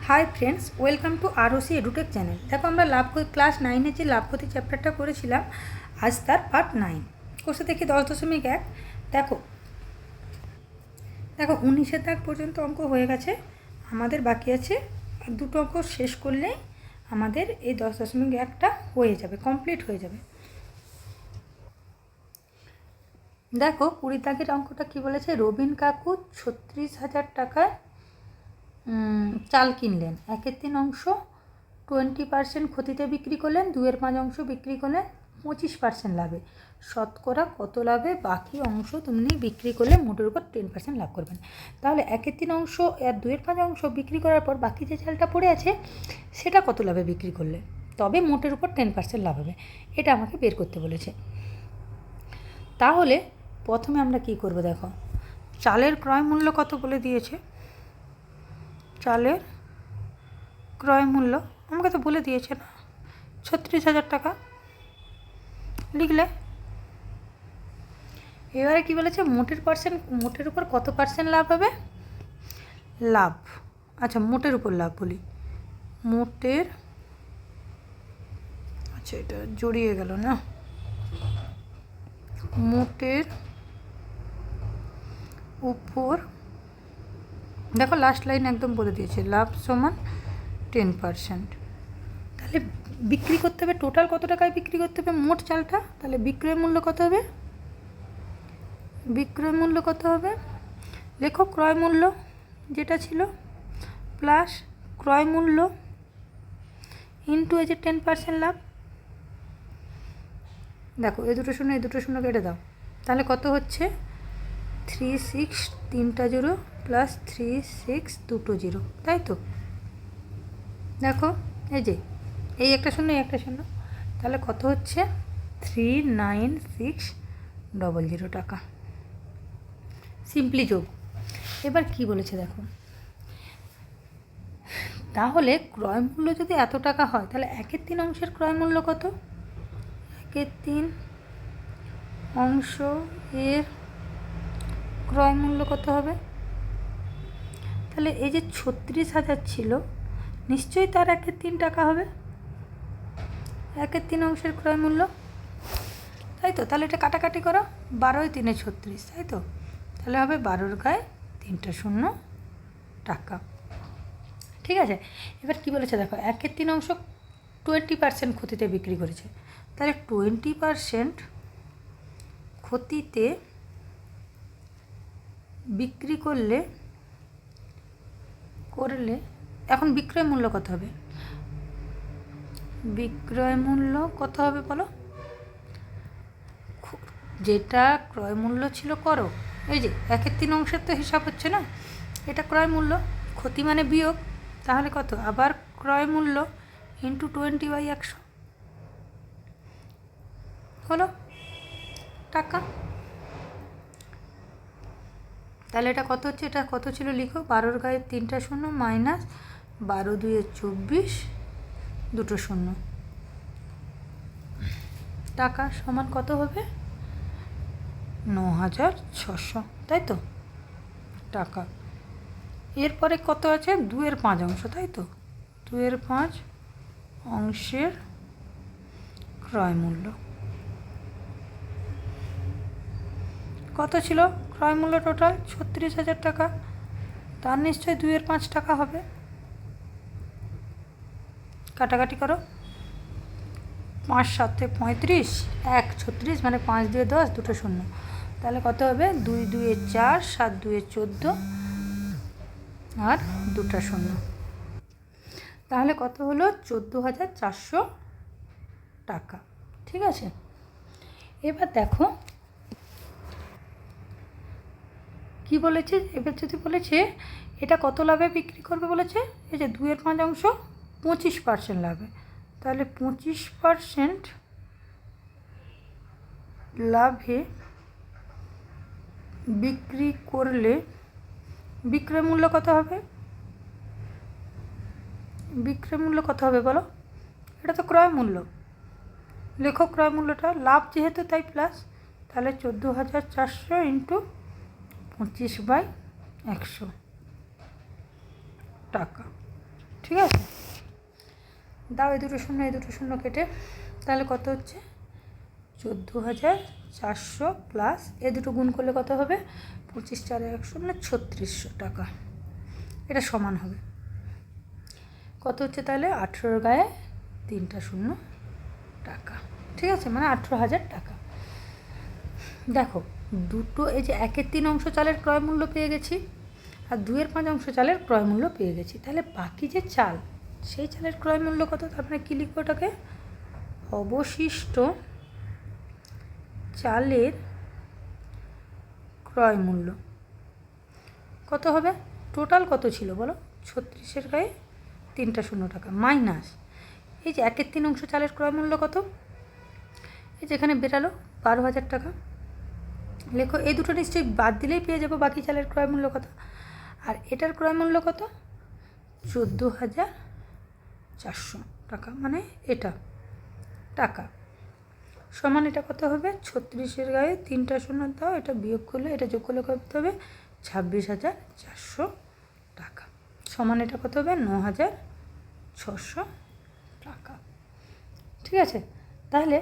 High friends, welcome to ROC edutech channel. দেখো, আমরা class 9-এ যে লাভপতি চ্যাপ্টারটা করেছিলাম, আজ তার পার্ট 9। কোর্সে দেখি 10.1। দেখো 19-এর দাগ পর্যন্ত অঙ্ক হয়ে গেছে। আমাদের বাকি আছে দুটো অঙ্ক শেষ করলেই আমাদের এই 10.1টা হয়ে যাবে, কমপ্লিট হয়ে যাবে। দেখো 20 দাগের অঙ্কটা কী বলেছে, রবিন কাকু 36,000 টাকায় চাল কিনলেন। 1/3 অংশ 20% ক্ষতিতে বিক্রি করলেন, 2/5 অংশ বিক্রি করলেন 25% লাভে। শতকরা কত লাভে বাকি অংশ তুমি বিক্রি করলে মোটের উপর 10% লাভ করবেন। তাহলে 1/3 অংশ আর 2/5 অংশ বিক্রি করার পর বাকি যে চালটা পড়ে আছে সেটা কত লাভে বিক্রি করলে তবে মোটের উপর 10% লাভ হবে, এটা আমাকে বের করতে বলেছে। তাহলে প্রথমে আমরা কি করব, দেখো চালের ক্রয় মূল্য কত বলে দিয়েছে। চালের ক্রয় মূল্য আমাকে তো বলে দিয়েছে না, 36,000 টাকা লিখলে। এবারে কি বলেছে, মোটের উপর কত পার্সেন্ট লাভ হবে, লাভ। আচ্ছা, মোটের উপর লাভ বলি, মোটের, আচ্ছা এটা জড়িয়ে গেল না, মোটের উপর, দেখো লাস্ট লাইন একদম বলে দিয়েছে, লাভ সমান 10%। তাহলে বিক্রি করতে হবে, টোটাল কত টাকায় বিক্রি করতে হবে মোট চালটা, তাহলে বিক্রয় মূল্য কত হবে, বিক্রয় মূল্য কত হবে, লেখো ক্রয় মূল্য যেটা ছিল প্লাস ক্রয় মূল্য ইন্টু এই যে 10% লাভ। দেখো এই দুটো শূন্য কেটে দাও, তাহলে কত হচ্ছে 36 3টা 0 প্লাস 36 2টো 0, তাই তো। দেখো এই যে এই একটা শূন্য এই একটা শূন্য, তাহলে কত হচ্ছে 39,600 টাকা, সিম্পলি যোগ। এবার কি বলেছে দেখো, তাহলে ক্রয় মূল্য যদি এত টাকা হয় তাহলে 1/3 অংশের ক্রয় মূল্য কত, 1/3 অংশ এর ক্রয় মূল্য কত হবে, তাহলে এই যে 36,000 ছিল নিশ্চয়ই তার 1/3 টাকা হবে, 1/3 অংশের ক্রয় মূল্য, তাই তো। তাহলে এটা কাটাকাটি করো, 12 × 3 = 36, তাই তো। তাহলে হবে 12-র গায়ে 3টা শূন্য টাকা, ঠিক আছে। এবার কি বলেছে দেখো, 1/3 অংশ 20% ক্ষতিতে বিক্রি করেছে, তাহলে 20% ক্ষতিতে বিক্রি করলে এখন বিক্রয় মূল্য কত হবে, বিক্রয় মূল্য কত হবে বলো, যেটা ক্রয় মূল্য ছিল করো, এই যে 1/3 অংশের তো হিসাব হচ্ছে না, এটা ক্রয় মূল্য, ক্ষতি মানে বিয়োগ, তাহলে কত, আবার ক্রয় মূল্য ইন্টু 20/100 হলো টাকা। তাহলে এটা কত হচ্ছে, এটা কত ছিল লিখো, 12-র গায়ে 3টা শূন্য মাইনাস 12 × 2 = 24, 2টো শূন্য টাকা সমান কত হবে 9,600, তাই তো টাকা। এরপরে কত আছে, 2/5 অংশ, তাই তো, 2/5 অংশের ক্রয় মূল্য কত ছিল, ক্রয় মূল্য টোটাল 36,000 টাকা, তার নিশ্চয়ই 2/5 টাকা হবে, কাটাকাটি করো, 5 × 7 = 35, 1 36 মানে 5 দিয়ে 10, 2টো শূন্য, তাহলে কত হবে 2 × 2 = 4, 7 × 2 = 14 আর 2টা শূন্য, তাহলে কত হলো 14,400 টাকা, ঠিক আছে। এবার দেখো কি বলেছে, এবার যদি বলেছে এটা কত লাভে বিক্রি করবে বলেছে, এই যে 2/5 অংশ 25% লাভে, তাহলে 25% লাভে বিক্রি করলে বিক্রয় মূল্য কত হবে, বিক্রয় মূল্য কত হবে বলো, এটা তো ক্রয় মূল্য, লেখো ক্রয় মূল্যটা, লাভ যেহেতু তাই প্লাস, তাহলে 14,400 ইন্টু 25/100 টাকা, ঠিক আছে, দাও এই দুটো শূন্য কেটে, তাহলে কত হচ্ছে 14,400 প্লাস এ দুটো গুণ করলে কত হবে 25 4 1 0 3600 টাকা। এটা সমান হবে কত হচ্ছে তাহলে 18 গায়ে 3টা 0 টাকা। ঠিক আছে, মানে 18,000 টাকা। দেখো দুটো এই যে 1/3 অংশ চালের ক্রয় মূল্য পেয়ে গেছি আর 2/5 অংশ চালের ক্রয় মূল্য পেয়ে গেছি, তাহলে বাকি যে চাল সেই চালের ক্রয় মূল্য কত? তারপরে কী লিখবো ওটাকে? অবশিষ্ট চালের ক্রয় মূল্য কত হবে? টোটাল কত ছিল বলো? 36 গায়ে 3টা 0 টাকা মাইনাস এই যে 1/3 অংশ চালের ক্রয় মূল্য কত? এই যে এখানে বেরালো 12,000 টাকা। লেখো এই দুটো নিশ্চয়ই বাদ দিলেই পেয়ে যাবো বাকি চালের ক্রয় মূল্য কত। আর এটার ক্রয় মূল্য কত? 14,400 টাকা, মানে এটা টাকা সমান এটা কত হবে? 36 গায়ে 3টা 0 দাও, এটা বিয়োগ করলে এটা যোগ করলে কত হবে? 26,400 টাকা সমান এটা কত হবে? 9,600 টাকা। ঠিক আছে, তাহলে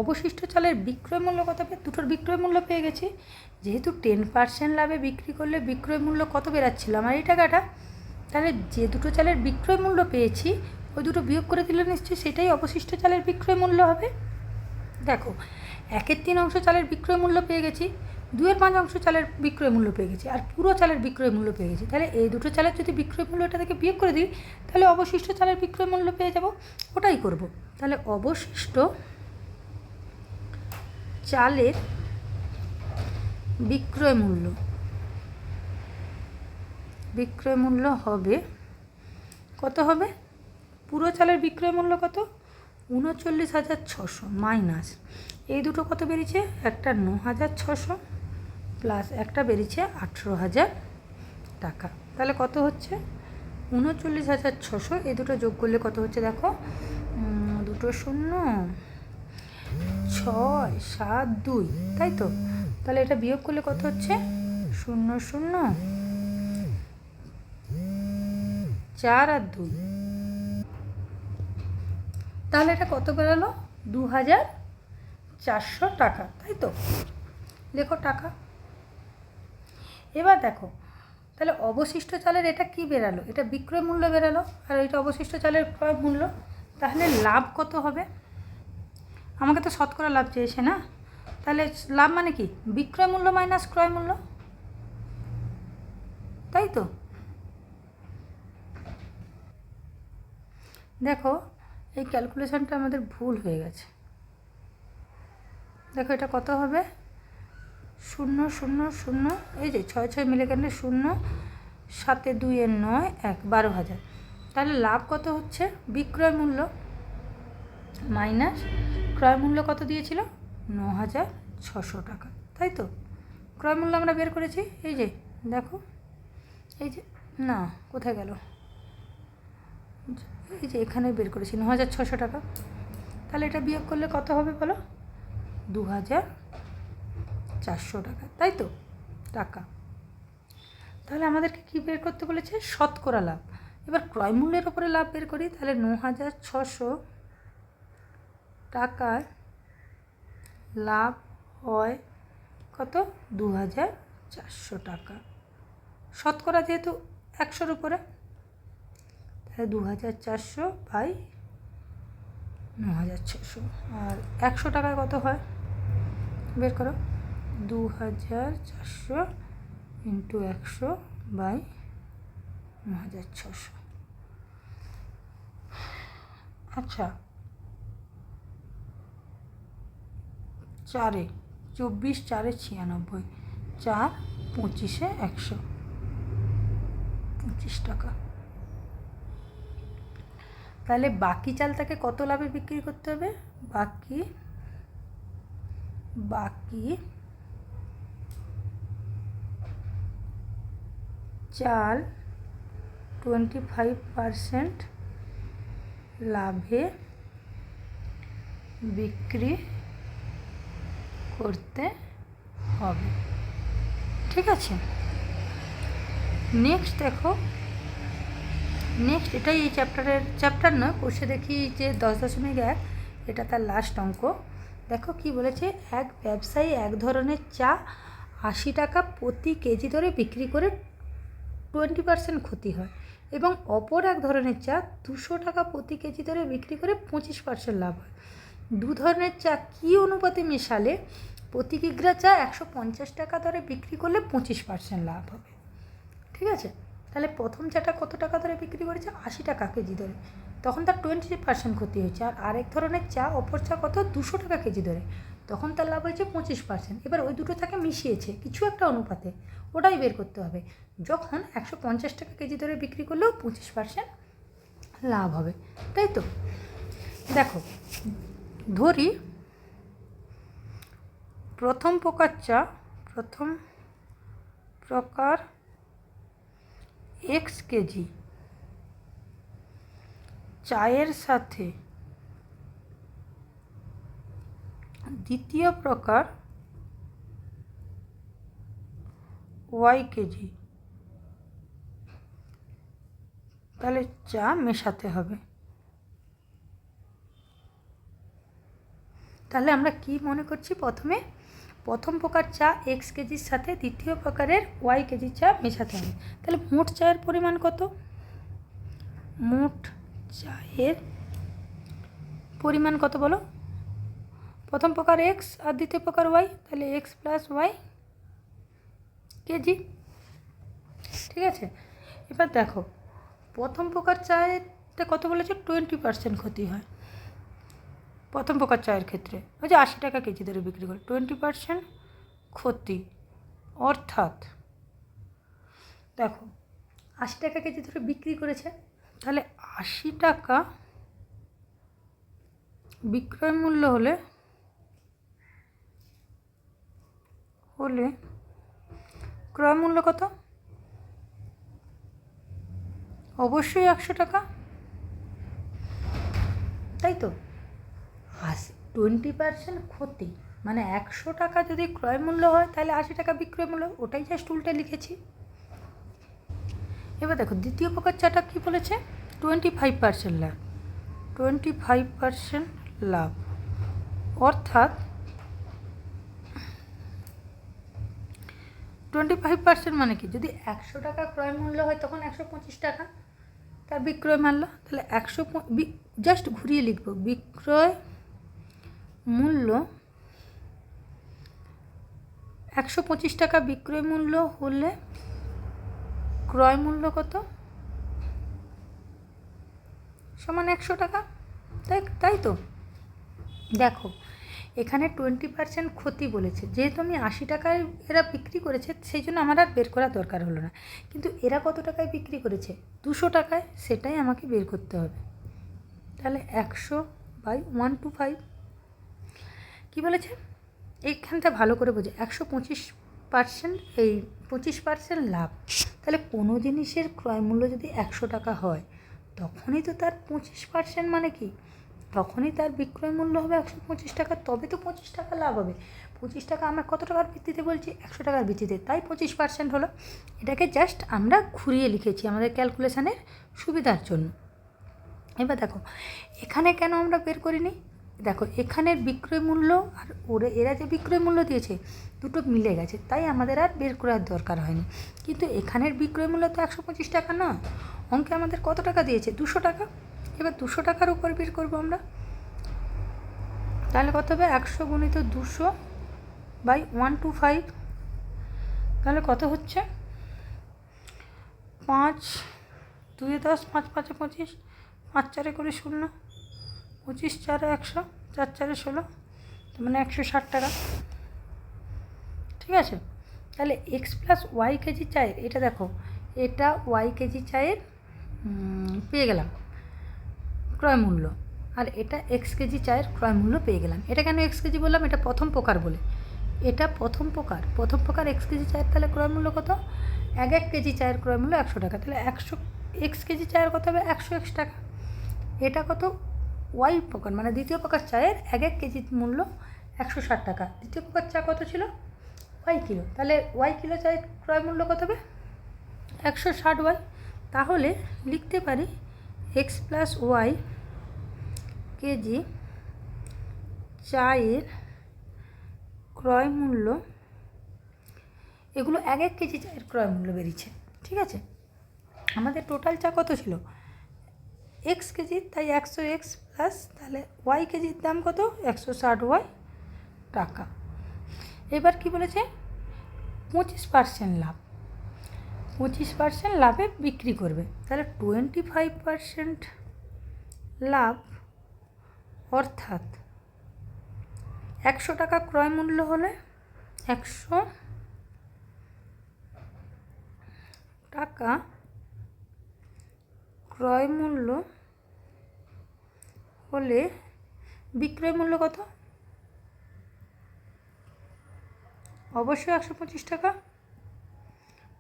অবশিষ্ট চালের বিক্রয় মূল্য কত হবে? দুটোর বিক্রয় মূল্য পেয়ে গেছি। যেহেতু 10% লাভে বিক্রি করলে বিক্রয় মূল্য কত বেরাচ্ছিল আমার এই টাকাটা, তাহলে যে দুটো চালের বিক্রয় মূল্য পেয়েছি ওই দুটো বিয়োগ করে দিলে নিশ্চয়ই সেটাই অবশিষ্ট চালের বিক্রয় মূল্য হবে। দেখো 1/3 অংশ চালের বিক্রয় মূল্য পেয়ে গেছি, 2/5 অংশ চালের বিক্রয় মূল্য পেয়ে গেছি, আর পুরো চালের বিক্রয় মূল্য পেয়ে গেছি। তাহলে এই দুটো চালের যদি বিক্রয় মূল্যটা থেকে বিয়োগ করে দিই তাহলে অবশিষ্ট চালের বিক্রয় মূল্য পেয়ে যাব, ওটাই করব। তাহলে অবশিষ্ট চালের বিক্রয় মূল্য হবে কত হবে? পুরো চালের বিক্রয় মূল্য কত? 39,600 মাইনাস এই দুটো কত বেরিয়েছে? একটা 9,600 প্লাস একটা বেরিয়েছে 18,000 টাকা। তাহলে কত হচ্ছে? 39,600। এই দুটো যোগ করলে কত হচ্ছে দেখো, দুটো 0 6 7 2, তাই তো? তাহলে এটা বিয়োগ করলে কত হচ্ছে? 0 0 4 আর 2, তাহলে এটা কত বেরোলো? 2,400 টাকা, তাই তো? লেখো টাকা। এবার দেখো তাহলে অবশিষ্ট চালের এটা কি বেরালো? এটা বিক্রয় মূল্য বেরালো আর এটা অবশিষ্ট চালের ক্রয় মূল্য। তাহলে লাভ কত হবে? আমাকে তো শতকরা লাভ চেয়েছে না, তাহলে লাভ মানে কি? বিক্রয় মূল্য মাইনাস ক্রয় মূল্য, তাই তো? দেখো এই ক্যালকুলেশনটা আমাদের ভুল হয়ে গেছে। দেখো এটা কত হবে? 0 0 0, এই যে 6 6 মিলে গেলে 0, 7 2 9 1, 12,000। তাহলে লাভ কত হচ্ছে? বিক্রয় মূল্য মাইনাস ক্রয় মূল্য কত দিয়েছিল? 9,600 টাকা, তাই তো? ক্রয় মূল্য আমরা বের করেছি, এই যে দেখো, এই যে না কোথায় গেল, এই যে এখানে বের করেছি 9,600 টাকা। তাহলে এটা বিয়োগ করলে কত হবে বলো? 2,400 টাকা, তাই তো? টাকা। তাহলে আমাদেরকে কী বের করতে বলেছে? শতকরা লাভ। এবার ক্রয় মূল্যের ওপরে লাভ বের করি, তাহলে 9,600 টাকার লাভ হয় কত? 2,400 টাকা। শতকরা যেহেতু 100-র উপরে, তাহলে 2,400 বাই 9,600। আর 100 টাকায় কত হয় বের করো? 2,400 ইন্টু 100 বাই 9,600। আচ্ছা 4 24 4 96, 4 25 100, 25 টাকা। তাহলে বাকি চালটাকে কত লাভে বিক্রি করতে হবে? বাকি চাল 25% লাভে বিক্রি করতে হবে। ঠিক আছে, নেক্সট দেখো নেক্সট এটাই এই চ্যাপ্টার নয়, কোর্সে দেখি যে 10.1 এটা তার লাস্ট অঙ্ক। দেখো কি বলেছে, এক ব্যবসায়ী এক ধরনের চা 80 টাকা প্রতি কেজি ধরে বিক্রি করে 20% ক্ষতি হয়, এবং অপর এক ধরনের চা 200 টাকা প্রতি কেজি ধরে বিক্রি করে 25% লাভ হয়। দু ধরনের চা কী অনুপাতে মেশালে প্রতি কিগ্রা চা 150 টাকা ধরে বিক্রি করলে 25% লাভ হবে? ঠিক আছে, তাহলে প্রথম চাটা কত টাকা ধরে বিক্রি করেছে? 80 টাকা কেজি ধরে, তখন তার 20% ক্ষতি হয়েছে। আর আরেক ধরনের চা, অপর চা কত? 200 টাকা কেজি ধরে, তখন তার লাভ হয়েছে 25%। এবার ওই দুটো চাকে মিশিয়েছে কিছু একটা অনুপাতে, ওটাই বের করতে হবে। যখন 150 টাকা কেজি ধরে বিক্রি করলেও 25% লাভ হবে, তাই তো? দেখো, ধরি প্রথম প্রকার x কেজি চায়ের সাথে দ্বিতীয় প্রকার y কেজি, তাহলে চা মেশাতে হবে। তাহলে আমরা কি মনে করছি? প্রথম প্রকার চা x কেজির সাথে দ্বিতীয় প্রকারের y কেজি চা মেশাতে হবে। তাহলে মোট চায়ের পরিমাণ কত? মোট চায়ের পরিমাণ কত বলো? প্রথম প্রকার x আর দ্বিতীয় প্রকার y, তাহলে x প্লাস y কেজি। ঠিক আছে, এবার দেখো প্রথম প্রকার চায়েতে কত বলেছে? 20% ক্ষতি হয় প্রথম প্রকার চায়ের ক্ষেত্রে। ওই যে 80 টাকা কেজি ধরে বিক্রি করে 20% ক্ষতি, অর্থাৎ দেখো 80 টাকা কেজি ধরে বিক্রি করেছে, তাহলে 80 টাকা বিক্রয় মূল্য হলে ক্রয় মূল্য কত? অবশ্যই 100 টাকা, তাই তো? 20% ক্ষতি মানে 100 টাকা যদি ক্রয় মূল্য হয়, তাহলে 80 টাকা বিক্রয় মূল্য, ওটাই জাস্ট উল্টে লিখেছি। এবার দেখো দ্বিতীয় প্রকার চাটা কী বলেছে? 25% লাভ, 25% লাভ, অর্থাৎ 25% মানে কি? যদি 100 টাকা ক্রয় মূল্য হয়, তখন 125 টাকা তার বিক্রয় মূল্য, তাহলে 100 জাস্ট ঘুরিয়ে লিখব, বিক্রয় মূল্য 125 টাকা বিক্রয় মূল্য হলে ক্রয় মূল্য কত? সমান 100 টাকা, তাই তো? দেখো এখানে 20% ক্ষতি বলেছে, যেহেতু আমি 80 টাকায় এরা বিক্রি করেছে, সেই জন্য আমার আর বের করার দরকার হলো না। কিন্তু এরা কত টাকায় বিক্রি করেছে? 200 টাকায়, সেটাই আমাকে বের করতে হবে। তাহলে 100/125 কী বলেছে? এইখানটা ভালো করে বোঝে, 125%, এই 25% লাভ। তাহলে কোনো জিনিসের ক্রয় মূল্য যদি 100 টাকা হয়, তখনই তো তার 25% মানে কি? তখনই তার বিক্রয় মূল্য হবে 125 টাকা, তবে তো 25 টাকা লাভ হবে। 25 টাকা আমরা কত টাকার ভিত্তিতে বলছি? 100 টাকার ভিত্তিতে, তাই 25% হলো। এটাকে জাস্ট আমরা ঘুরিয়ে লিখেছি আমাদের ক্যালকুলেশানের সুবিধার জন্য। এবার দেখো এখানে কেন আমরা বের করিনি? দেখো এখানের বিক্রয় মূল্য আর এরা যে বিক্রয় মূল্য দিয়েছে, দুটো মিলে গেছে, তাই আমাদের আর বের করার দরকার হয়নি। কিন্তু এখানের বিক্রয় মূল্য তো 125 টাকা না, অঙ্কে আমাদের কত টাকা দিয়েছে? 200 টাকা। এবার 200 টাকার উপর বের করবো আমরা, তাহলে কত হবে? 100 গুণিত 200/125, তাহলে কত হচ্ছে? 5 2 10, 5 5 25, 5 4 করে 0, 25 4 100, 4 4 16, তার মানে 160 টাকা। ঠিক আছে, তাহলে x প্লাস ওয়াই কেজি চায়ের, এটা দেখো এটা ওয়াই কেজি চায়ের পেয়ে গেলাম ক্রয় মূল্য, আর এটা এক্স কেজি চায়ের ক্রয় মূল্য পেয়ে গেলাম। এটা কেন এক্স কেজি বললাম? এটা প্রথম প্রকার বলে, এটা প্রথম প্রকার এক্স কেজি চায়ের, তাহলে ক্রয় মূল্য কত? 1 কেজি চায়ের ক্রয় মূল্য 100 টাকা, তাহলে 100 এক্স কেজি চায়ের কত হবে? 100 টাকা। এটা কত? ওয়াই প্রকার মানে দ্বিতীয় প্রকার চায়ের 1 কেজি মূল্য 160 টাকা। দ্বিতীয় প্রকার চা কত ছিল? ওয়াই কিলো, তাহলে ওয়াই কিলো চায়ের ক্রয় মূল্য কত হবে? 160 ওয়াই। তাহলে লিখতে পারি এক্স প্লাস ওয়াই কেজি চায়ের ক্রয় মূল্য, এগুলো এক কেজি চায়ের ক্রয় মূল্য বেরিয়েছে। ঠিক আছে, আমাদের টোটাল চা কত ছিল? এক্স কেজি, তাই 100 এক্স প্লাস, তাহলে ওয়াই কেজির দাম কত? 160 ওয়াই টাকা। এবার কি বলেছে? 25% লাভ, 25% লাভে বিক্রি করবে, তাহলে 25% লাভ, অর্থাৎ 100 টাকা ক্রয় মূল্য হলে 100 টাকা ক্রয় মূল্য হলে বিক্রয় মূল্য কত? অবশ্যই 125 টাকা,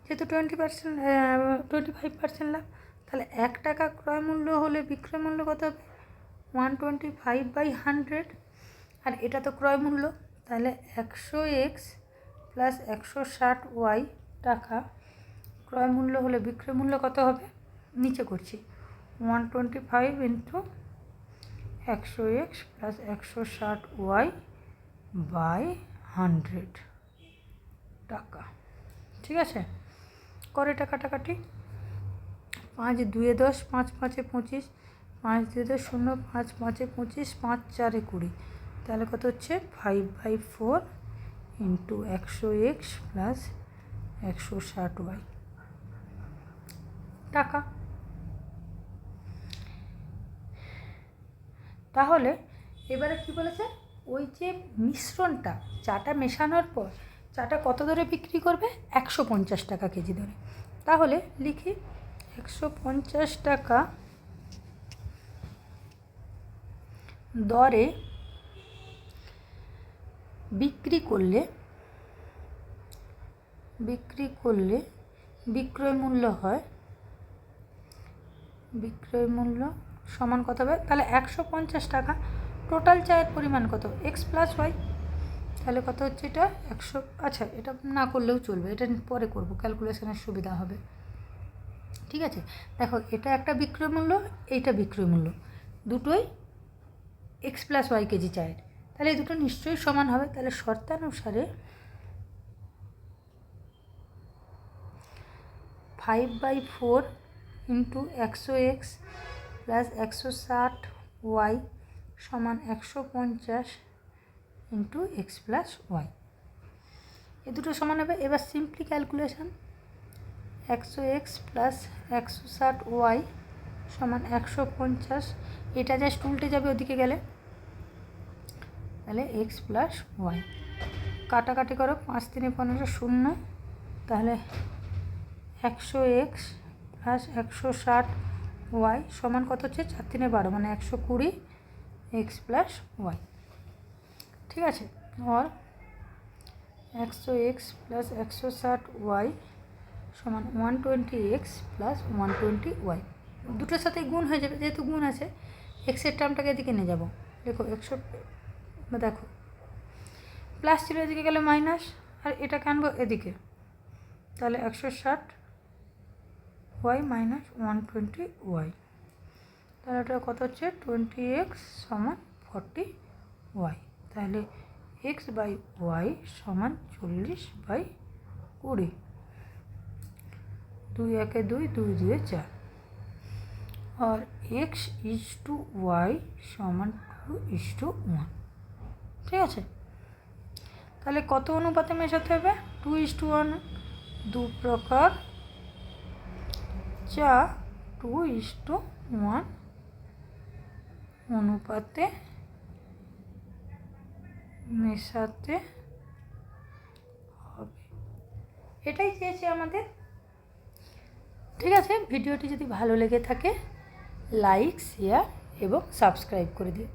যেহেতু 25% লাভ, তাহলে 1 টাকা ক্রয় মূল্য হলে বিক্রয় মূল্য কত হবে? 125/100, আর এটা তো ক্রয় মূল্য, তাহলে 100 এক্স প্লাস 160 ওয়াই টাকা ক্রয় মূল্য হলে বিক্রয় মূল্য কত হবে? নিচে করছি, 125 into 100 x plus 160 y by 100 টাকা। ঠিক আছে, করে এটা কাটাকাটি, 5 2 10, 5 5 25, 5 2 10 0, 5 5 25, 5 4 20, তাহলে কত হচ্ছে? 5/4 ইন্টু 100 এক্স প্লাস 160 ওয়াই টাকা। তাহলে এবারে কি বলেছে? ওই যে মিশ্রণটা, চাটা মেশানোর পর চাটা কত দরে বিক্রি করবে? 150 টাকা কেজি দরে। তাহলে লিখি 150 টাকা দরে বিক্রি করলে বিক্রয় মূল্য হয়, বিক্রয় মূল্য সমান কত হবে? তাহলে 150 টাকা, টোটাল চায়ের পরিমাণ কত? এক্স প্লাস ওয়াই, তাহলে কত হচ্ছে এটা? 100, আচ্ছা এটা না করলেও চলবে, এটা পরে করব, ক্যালকুলেশনের সুবিধা হবে। ঠিক আছে, দেখো এটা একটা বিক্রয় মূল্য, এইটা বিক্রয় মূল্য, দুটোই এক্স প্লাস ওয়াই কেজি চায়ের, তাহলে এই দুটো নিশ্চয়ই সমান হবে। তাহলে শর্তানুসারে 5/4 ইন্টু 100 এক্স প্লাস 160 ওয়াই সমান 150 ইন্টু এক্স প্লাস ওয়াই, এ দুটো সমান হবে। এবার simply calculation, 100 x plus 160 y সমান 150, এটা জাস্ট উল্টে যাবে ওদিকে গেলে, তাহলে এক্স প্লাস ওয়াই, কাটাকাটি করো, 5 3 15 0, তাহলে 100 এক্স প্লাস 160 ওয়াই সমান কত হচ্ছে? 4 3 12, মানে 120 এক্স প্লাস ওয়াই। ঠিক আছে, আর 100 এক্স প্লাস 160 ওয়াই সমান 120 এক্স প্লাস 120 ওয়াই, দুটোর সাথে গুণ হয়ে যাবে, যেহেতু গুণ আছে এক্সের টার্মটাকে এদিকে নিয়ে যাবো। দেখো 100, দেখো প্লাস ছিল, এদিকে গেলে মাইনাস, আর এটাকে আনবো এদিকে, তাহলে 160 ওয়াই মাইনাস 120 ওয়াই, তাহলে এটা কত হচ্ছে? 20x সমান 40 ওয়াই, তাহলে এক্স বাই ওয়াই সমান 40/20, 2 1 2, 2 2 4, और x/y সমান 2:1। ঠিক আছে, তাহলে কত অনুপাতে মেশাতে হবে? 2:1, দু প্রকার চা 2:1 অনুপাতে মেশাতে হবে, এটাই চেয়েছে আমাদের। ঠিক আছে, ভিডিওটি যদি ভালো লেগে থাকে লাইক, শেয়ার এবং সাবস্ক্রাইব করে দিও।